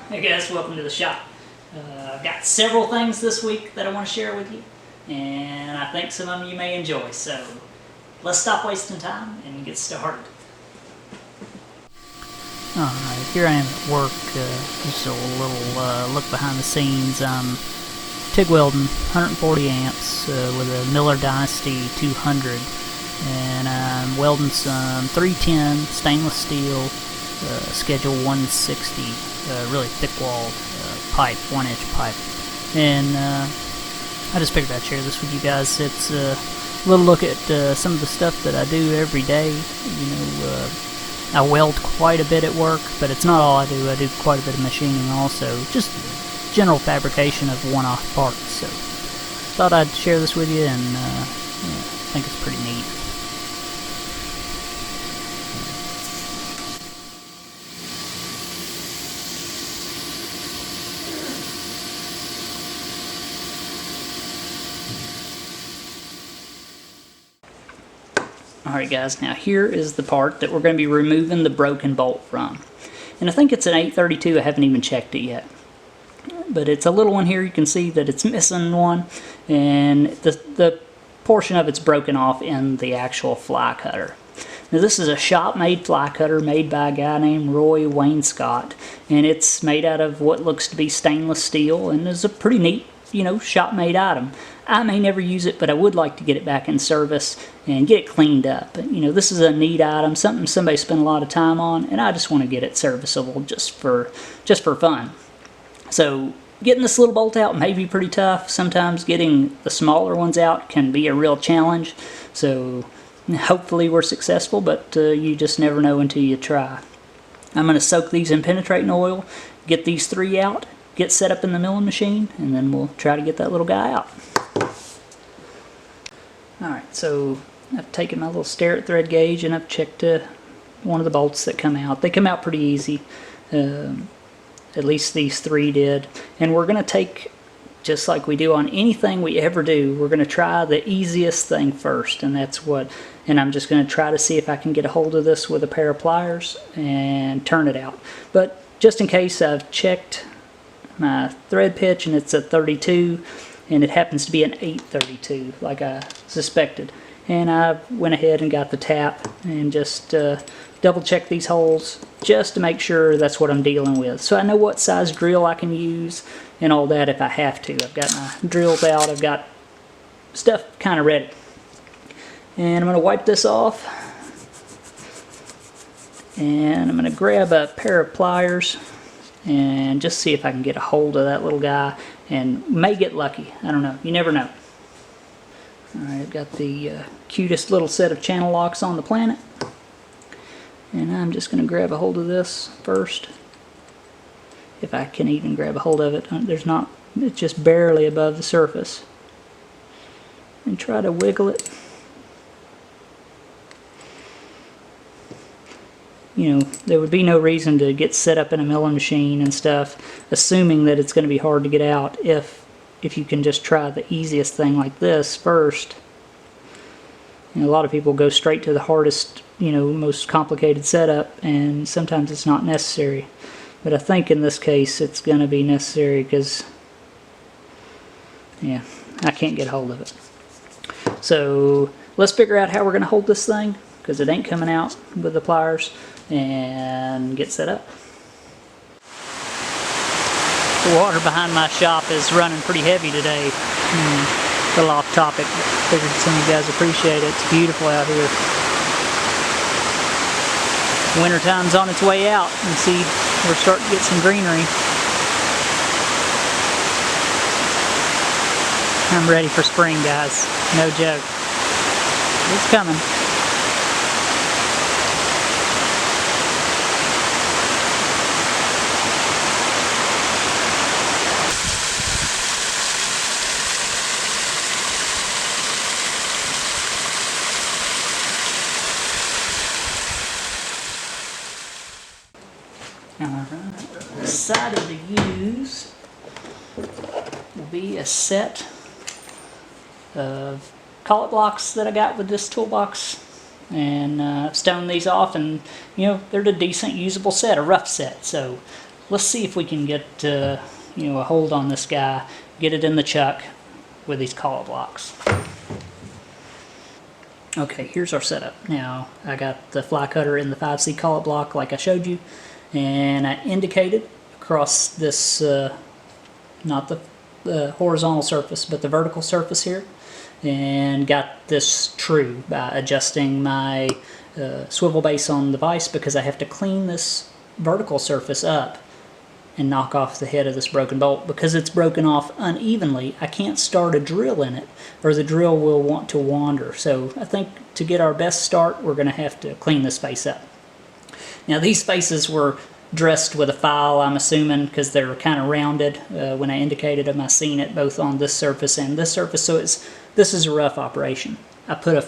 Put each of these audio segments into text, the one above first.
Hey guys, welcome to the shop. I've got several things this week that I want to share with you, and I think some of them you may enjoy, so let's stop wasting time and get started. Alright, here I am at work, just a little look behind the scenes. I'm Tig Welding, 140 amps with a Miller Dynasty 200, and I'm welding some 310 stainless steel schedule 160 really thick wall pipe, 1-inch pipe, and I just figured I'd share this with you guys. It's a little look at some of the stuff that I do every day. You know, I weld quite a bit at work, but it's not all I do. I do quite a bit of machining also, just general fabrication of one-off parts. So thought I'd share this with you, and I think it's pretty neat. Alright guys, now here is the part that we're going to be removing the broken bolt from. And I think it's an 832, I haven't even checked it yet. But it's a little one here, you can see that it's missing one, and the portion of it's broken off in the actual fly cutter. Now this is a shop-made fly cutter made by a guy named Roy Wainscott, and it's made out of what looks to be stainless steel, and is a pretty neat, you know, shop-made item. I may never use it, but I would like to get it back in service and get it cleaned up. You know, this is a neat item, something somebody spent a lot of time on, and I just want to get it serviceable just for fun. So getting this little bolt out may be pretty tough. Sometimes getting the smaller ones out can be a real challenge. So hopefully we're successful, but you just never know until you try. I'm going to soak these in penetrating oil, get these 3 out, get set up in the milling machine, and then we'll try to get that little guy out. Alright, so I've taken my little starrett thread gauge and I've checked one of the bolts that come out. They come out pretty easy. At least these 3 did. And we're going to take, just like we do on anything we ever do, we're going to try the easiest thing first. And I'm just going to try to see if I can get a hold of this with a pair of pliers and turn it out. But just in case, I've checked my thread pitch and it's a 32, and it happens to be an 832 like I suspected. And I went ahead and got the tap and just double check these holes just to make sure that's what I'm dealing with, so I know what size drill I can use and all that if I have to. I've got my drills out, I've got stuff kind of ready, and I'm going to wipe this off, and I'm going to grab a pair of pliers and just see if I can get a hold of that little guy, and may get lucky. I don't know. You never know. Alright, I've got the cutest little set of channel locks on the planet, and I'm just going to grab a hold of this first, if I can even grab a hold of it. It's just barely above the surface, and try to wiggle it. You know, there would be no reason to get set up in a milling machine and stuff, assuming that it's going to be hard to get out, if you can just try the easiest thing like this first. You know, a lot of people go straight to the hardest, you know, most complicated setup, and sometimes it's not necessary. But I think in this case it's going to be necessary, because, yeah, I can't get a hold of it. So let's figure out how we're going to hold this thing, because it ain't coming out with the pliers, and get set up. The water behind my shop is running pretty heavy today. A little off topic. Figured some of you guys appreciate it. It's beautiful out here. Wintertime's on its way out. You see, we're starting to get some greenery. I'm ready for spring, guys. No joke. It's coming. Alright, decided to use will be a set of collet blocks that I got with this toolbox and stone these off, and you know, they're a decent usable set, a rough set. So let's see if we can get you know, a hold on this guy, get it in the chuck with these collet blocks. Okay, here's our setup. Now I got the fly cutter in the 5C collet block like I showed you, and I indicated across this, not the horizontal surface, but the vertical surface here, and got this true by adjusting my swivel base on the vise, because I have to clean this vertical surface up and knock off the head of this broken bolt. Because it's broken off unevenly, I can't start a drill in it, or the drill will want to wander. So I think to get our best start, we're going to have to clean this face up. Now these faces were dressed with a file, I'm assuming, because they're kind of rounded. When I indicated them, I seen it both on this surface and this surface, so this is a rough operation. I put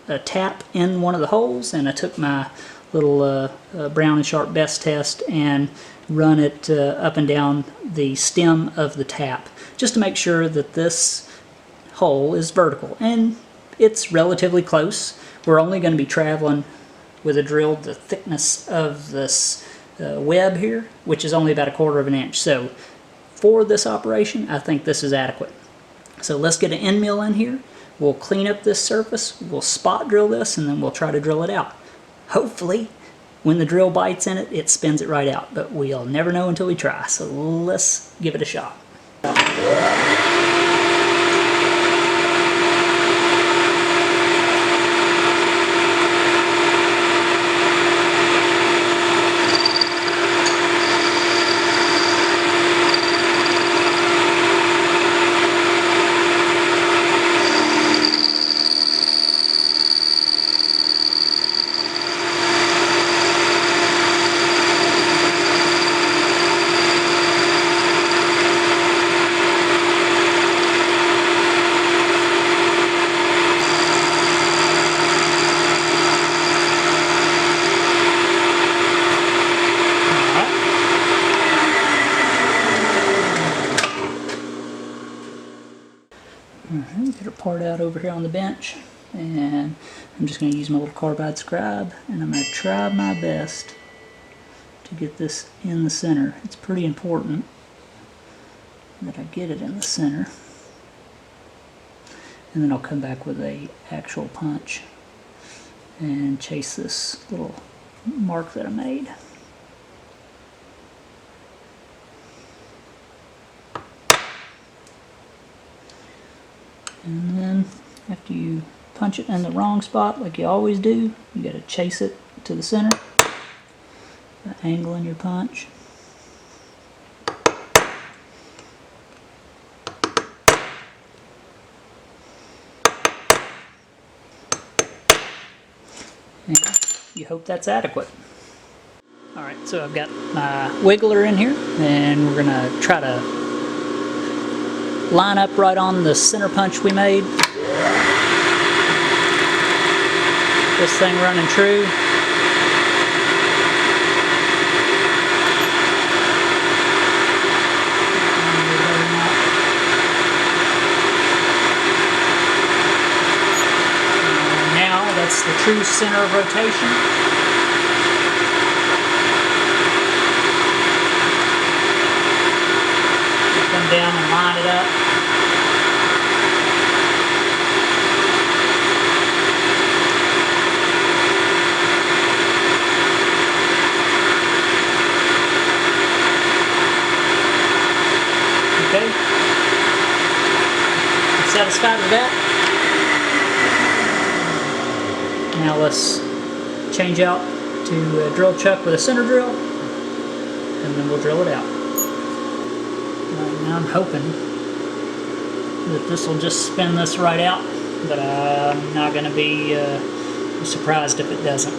a tap in one of the holes, and I took my little Brown and Sharp best test and run it up and down the stem of the tap, just to make sure that this hole is vertical, and it's relatively close. We're only going to be traveling with a drill the thickness of this web here, which is only about 1/4 of an inch. So for this operation, I think this is adequate. So let's get an end mill in here. We'll clean up this surface, we'll spot drill this, and then we'll try to drill it out. Hopefully, when the drill bites in it, it spins it right out, but we'll never know until we try. So let's give it a shot. Get her part out over here on the bench, and I'm just going to use my little carbide scribe, and I'm going to try my best to get this in the center. It's pretty important that I get it in the center, and then I'll come back with a actual punch and chase this little mark that I made. And then after you punch it in the wrong spot like you always do, you got to chase it to the center by angling your punch. And you hope that's adequate. Alright, so I've got my wiggler in here, and we're going to try to line up right on the center punch we made. This thing running true. Now that's the true center of rotation. Down and line it up. Okay. I'm satisfied with that. Now let's change out to a drill chuck with a center drill, and then we'll drill it out. Now I'm hoping that this will just spin this right out, but I'm not going to be surprised if it doesn't.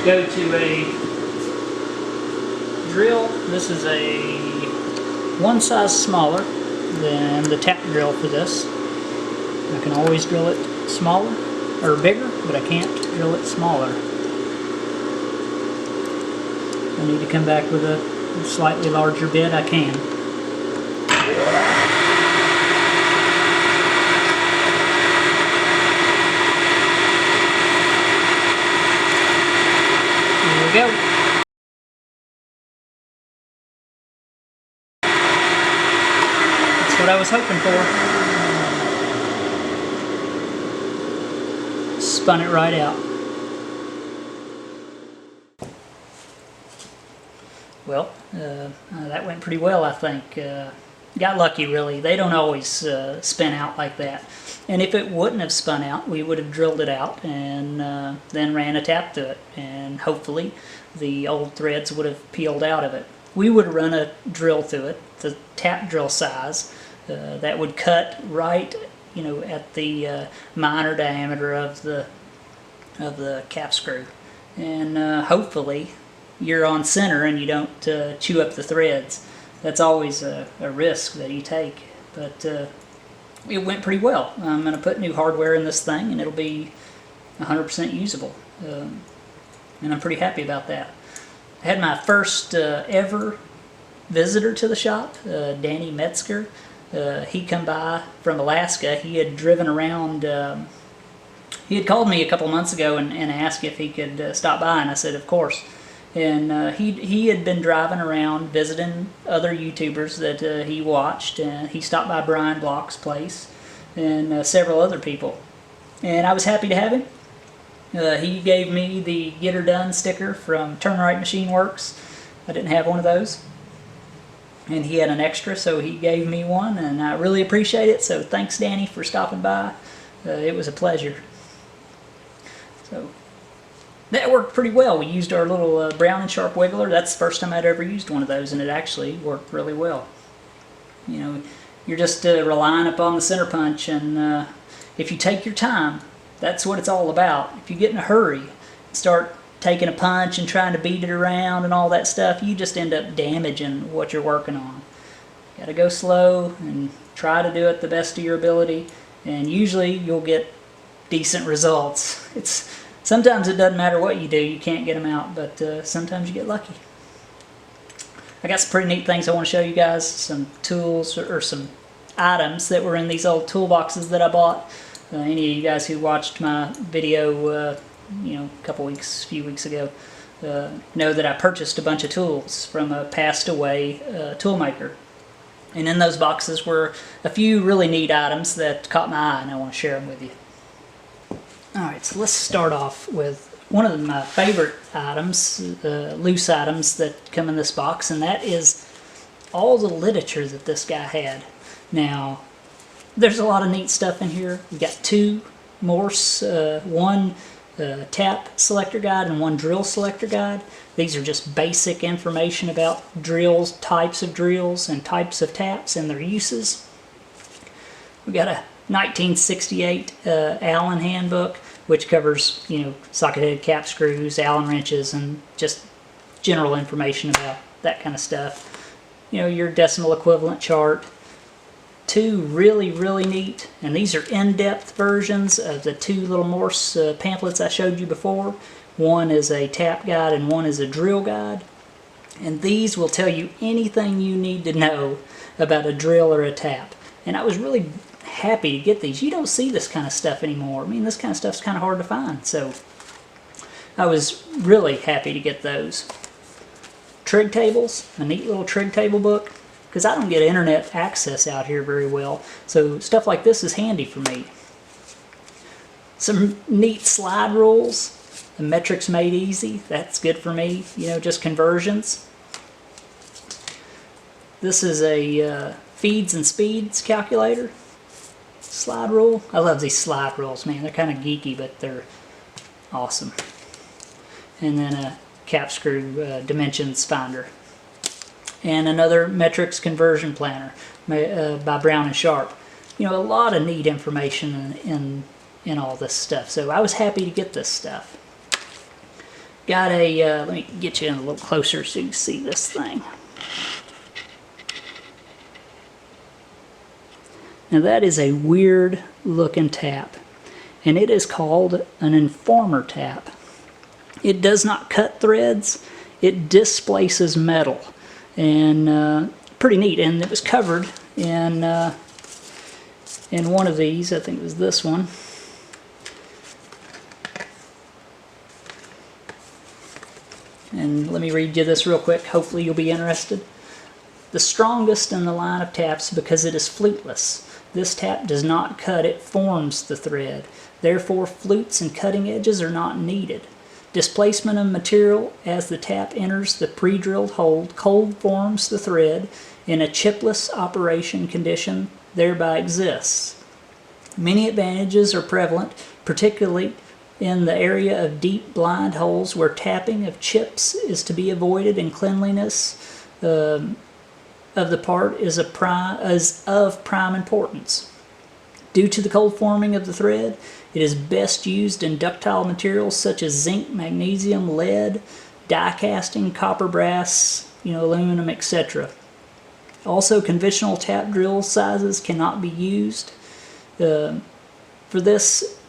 go to a drill. This is a one size smaller than the tap drill for this. I can always drill it smaller or bigger, but I can't drill it smaller. I need to come back with a slightly larger bit. I can. There we go. That's what I was hoping for. Spun it right out. Well, that went pretty well, I think. Got lucky, really. They don't always spin out like that. And if it wouldn't have spun out, we would have drilled it out and then ran a tap to it. And hopefully the old threads would have peeled out of it. We would run a drill through it, the tap drill size, that would cut right, you know, at the minor diameter of the cap screw. And hopefully you're on center and you don't chew up the threads. That's always a risk that you take, but it went pretty well. I'm going to put new hardware in this thing and it'll be 100% usable, and I'm pretty happy about that. I had my first ever visitor to the shop, Danny Metzger. He come by from Alaska. He had driven around. He had called me a couple months ago and asked if he could stop by, and I said of course. And he had been driving around visiting other YouTubers that he watched. He stopped by Brian Block's place and several other people. And I was happy to have him. He gave me the Get Her Done sticker from Turn Right Machine Works. I didn't have one of those. And he had an extra, so he gave me one, and I really appreciate it. So thanks, Danny, for stopping by. It was a pleasure. So that worked pretty well. We used our little Brown and Sharp wiggler. That's the first time I'd ever used one of those, and it actually worked really well. You know, you're just relying upon the center punch, and if you take your time, that's what it's all about. If you get in a hurry, start taking a punch and trying to beat it around and all that stuff, you just end up damaging what you're working on. You gotta go slow and try to do it the best of your ability, and usually you'll get decent results. Sometimes it doesn't matter what you do, you can't get them out, but sometimes you get lucky. I got some pretty neat things I want to show you guys, some tools or some items that were in these old toolboxes that I bought. Any of you guys who watched my video you know, a few weeks ago, know that I purchased a bunch of tools from a passed away tool maker. And in those boxes were a few really neat items that caught my eye, and I want to share them with you. Alright, so let's start off with one of my favorite items, loose items that come in this box, and that is all the literature that this guy had. Now, there's a lot of neat stuff in here. We've got two Morse, one tap selector guide and one drill selector guide. These are just basic information about drills, types of drills, and types of taps and their uses. We got a 1968 Allen handbook, which covers, you know, socket-headed cap screws, Allen wrenches, and just general information about that kind of stuff. You know, your decimal equivalent chart. Two really neat, and these are in-depth versions of the two little Morse pamphlets I showed you before. One is a tap guide and one is a drill guide. And these will tell you anything you need to know about a drill or a tap. And I was really happy to get these. You don't see this kind of stuff anymore. I mean, this kind of stuff's kind of hard to find. So I was really happy to get those. Trig tables, a neat little trig table book, because I don't get internet access out here very well. So stuff like this is handy for me. Some neat slide rules. The metrics made easy. That's good for me. You know, just conversions. This is a feeds and speeds calculator. Slide rule. I love these slide rules, man. They're kind of geeky, but they're awesome. And then a cap screw dimensions finder. And another metrics conversion planner by Brown and Sharp. You know, a lot of neat information in all this stuff. So I was happy to get this stuff. got a, let me get you in a little closer so you can see this thing. Now that is a weird looking tap, and it is called an informer tap. It does not cut threads, it displaces metal, and pretty neat. And it was covered in one of these, I think it was this one. And let me read you this real quick, hopefully you'll be interested. The strongest in the line of taps because it is fluteless. This tap does not cut, it forms the thread. Therefore, flutes and cutting edges are not needed. Displacement of material as the tap enters the pre-drilled hole cold forms the thread in a chipless operation condition thereby exists. Many advantages are prevalent, particularly in the area of deep blind holes where tapping of chips is to be avoided, and cleanliness of the part is of prime importance. Due to the cold forming of the thread, it is best used in ductile materials such as zinc, magnesium, lead, die casting, copper, brass, aluminum, etc. Also, conventional tap drill sizes cannot be used. For this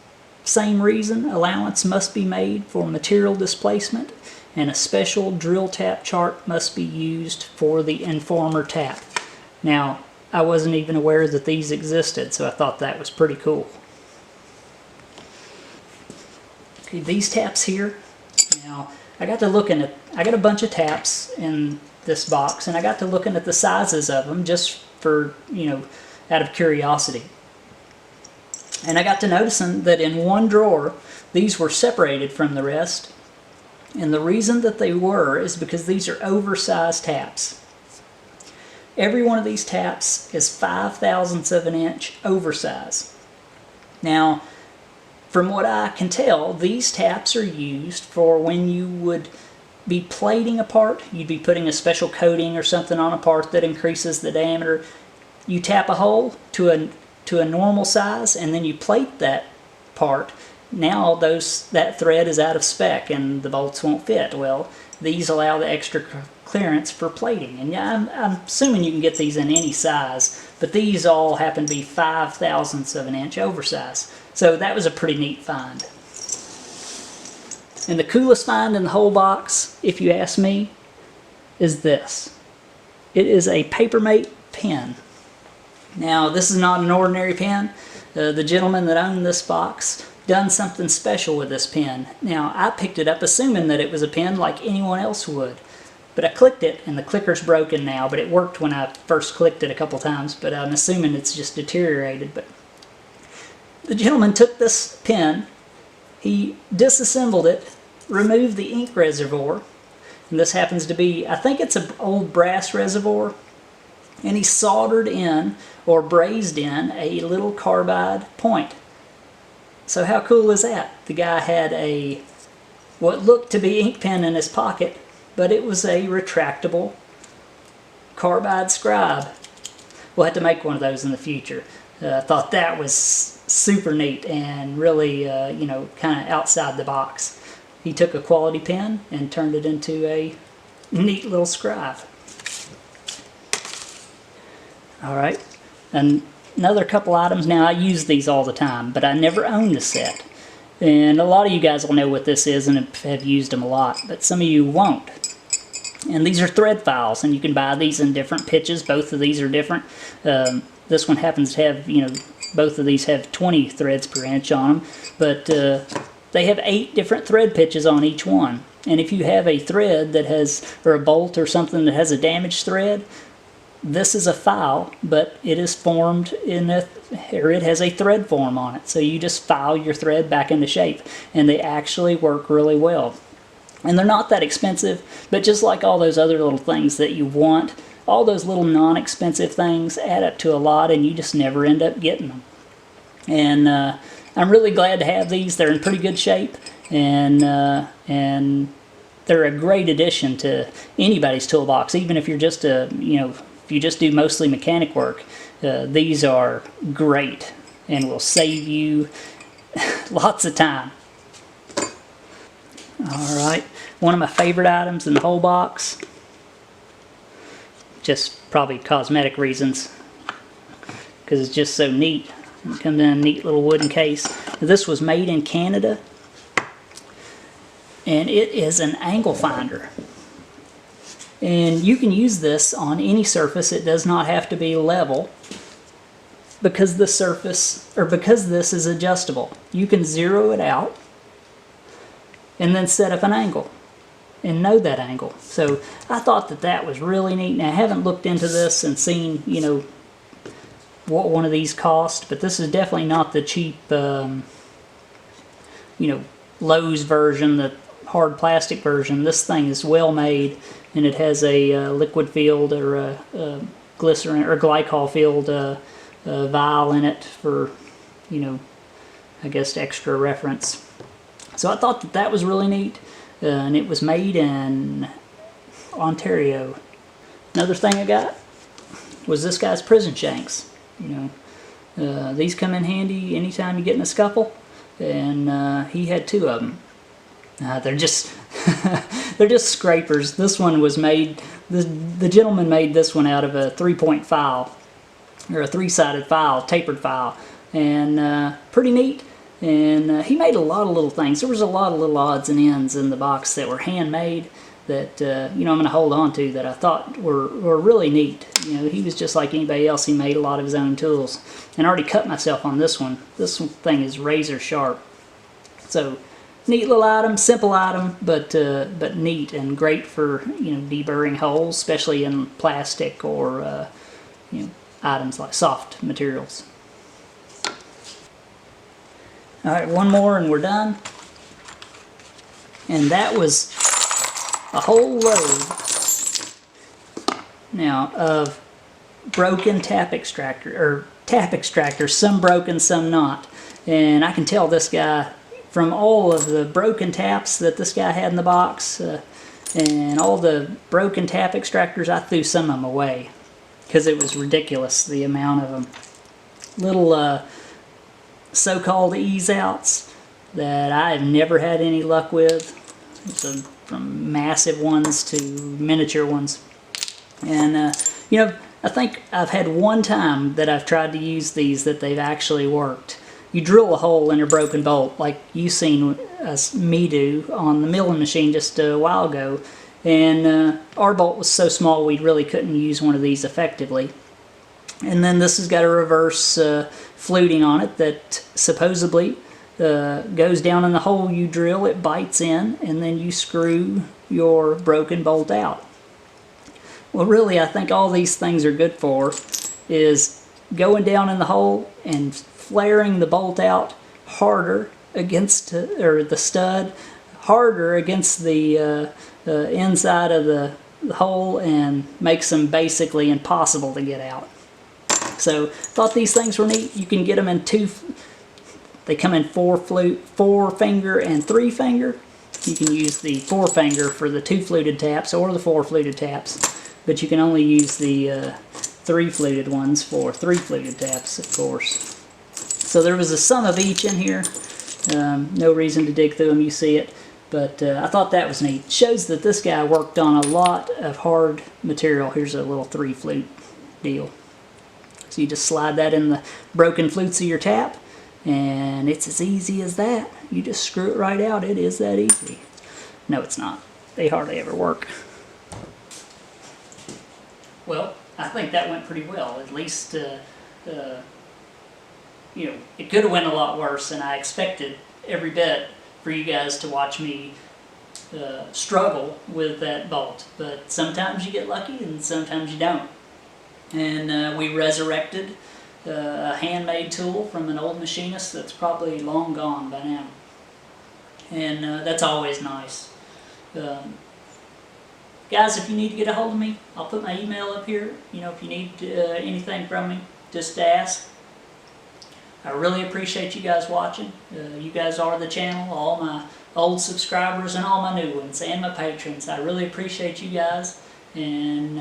same reason, allowance must be made for material displacement, and a special drill tap chart must be used for the informer tap. Now, I wasn't even aware that these existed, so I thought that was pretty cool. Okay, these taps here. Now, I got a bunch of taps in this box, and I got to looking at the sizes of them just for, out of curiosity. And I got to noticing that in one drawer, these were separated from the rest. And the reason that they were is because these are oversized taps. Every one of these taps is 5/1000ths of an inch oversize. Now, from what I can tell, these taps are used for when you would be plating a part. You'd be putting a special coating or something on a part that increases the diameter. You tap a hole to a normal size, and then you plate that part. Now that thread is out of spec and the bolts won't fit. Well, these allow the extra clearance for plating. And yeah, I'm assuming you can get these in any size, but these all happen to be 5/1000ths of an inch oversize. So that was a pretty neat find. And the coolest find in the whole box, if you ask me, is this. It is a Papermate Pin. Now, this is not an ordinary pen. The gentleman that owned this box done something special with this pen. Now, I picked it up assuming that it was a pen like anyone else would. But I clicked it, and the clicker's broken now, but it worked when I first clicked it a couple times, but I'm assuming it's just deteriorated. But the gentleman took this pen, he disassembled it, removed the ink reservoir, and this happens to be, I think it's an old brass reservoir, and he soldered in, or brazed in, a little carbide point. So how cool is that? The guy had what looked to be ink pen in his pocket, but it was a retractable carbide scribe. We'll have to make one of those in the future. I thought that was super neat and really, kind of outside the box. He took a quality pen and turned it into a neat little scribe. Alright, and another couple items. Now, I use these all the time, but I never owned the set. And a lot of you guys will know what this is and have used them a lot, but some of you won't. And these are thread files, and you can buy these in different pitches. Both of these are different. This one happens to have, both of these have 20 threads per inch on them, but they have 8 different thread pitches on each one. And if you have a thread that has, or a bolt or something that has a damaged thread, this is a file, but it is formed or it has a thread form on it. So you just file your thread back into shape, and they actually work really well. And they're not that expensive, but just like all those other little things that you want, all those little non-expensive things add up to a lot, and you just never end up getting them. And I'm really glad to have these. They're in pretty good shape, and they're a great addition to anybody's toolbox. Even if you're just if you just do mostly mechanic work, these are great and will save you lots of time. Alright, one of my favorite items in the whole box. Just probably cosmetic reasons, because it's just so neat. It comes in a neat little wooden case. This was made in Canada, and it is an angle finder. And you can use this on any surface. It does not have to be level, because the surface, or because this is adjustable. You can zero it out and then set up an angle and know that angle. So I thought that that was really neat. Now I haven't looked into this and seen, you know, what one of these cost, but this is definitely not the cheap, you know, Lowe's version, the hard plastic version. This thing is well made, and it has a liquid filled or a glycerin or glycol filled vial in it for, you know, I guess extra reference. So I thought that that was really neat, and it was made in Ontario. Another thing I got was this guy's prison shanks. You know, these come in handy anytime you get in a scuffle, and he had 2 of them. They're just they're just scrapers. This one was made, the gentleman made this one out of a 3-point file, or a 3-sided file, tapered file, and pretty neat. And he made a lot of little things. There was a lot of little odds and ends in the box that were handmade that you know, I'm going to hold on to, that I thought were really neat. You know, he was just like anybody else. He made a lot of his own tools. And I already cut myself on this one. This thing is razor sharp. So neat little item, simple item, but neat and great for, you know, deburring holes, especially in plastic or you know, items like soft materials. All right, one more and we're done. And that was a whole load now of broken tap extractors, some broken, some not. And I can tell this guy, from all of the broken taps that this guy had in the box, and all the broken tap extractors, I threw some of them away because it was ridiculous, the amount of them. Little so-called ease-outs that I have never had any luck with, so from massive ones to miniature ones. And you know, I think I've had one time that I've tried to use these that they've actually worked. You drill a hole in a broken bolt, like you seen me do on the milling machine just a while ago, and our bolt was so small we really couldn't use one of these effectively. And then this has got a reverse fluting on it that supposedly goes down in the hole you drill, it bites in, and then you screw your broken bolt out. Well, really, I think all these things are good for is going down in the hole and flaring the bolt out harder against, or the stud, harder against the inside of the hole, and makes them basically impossible to get out. So thought these things were neat. You can get them in they come in 4-finger and 3-finger. You can use the 4-finger for the 2-fluted taps or the 4-fluted taps, but you can only use the 3-fluted ones for 3-fluted taps, of course. So there was a sum of each in here. No reason to dig through them, you see it. But I thought that was neat. Shows that this guy worked on a lot of hard material. Here's a little 3-flute deal. So you just slide that in the broken flutes of your tap, and it's as easy as that. You just screw it right out. It is that easy. No, it's not. They hardly ever work. Well, I think that went pretty well. At least, you know, it could have went a lot worse, and I expected every bit for you guys to watch me struggle with that bolt. But sometimes you get lucky, and sometimes you don't. And we resurrected a handmade tool from an old machinist that's probably long gone by now. And that's always nice. Guys, if you need to get a hold of me, I'll put my email up here. You know, if you need anything from me, just ask. I really appreciate you guys watching. You guys are the channel, all my old subscribers and all my new ones, and my patrons. I really appreciate you guys. And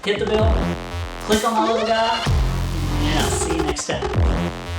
hit the bell, click on my little guy, and I'll see you next time.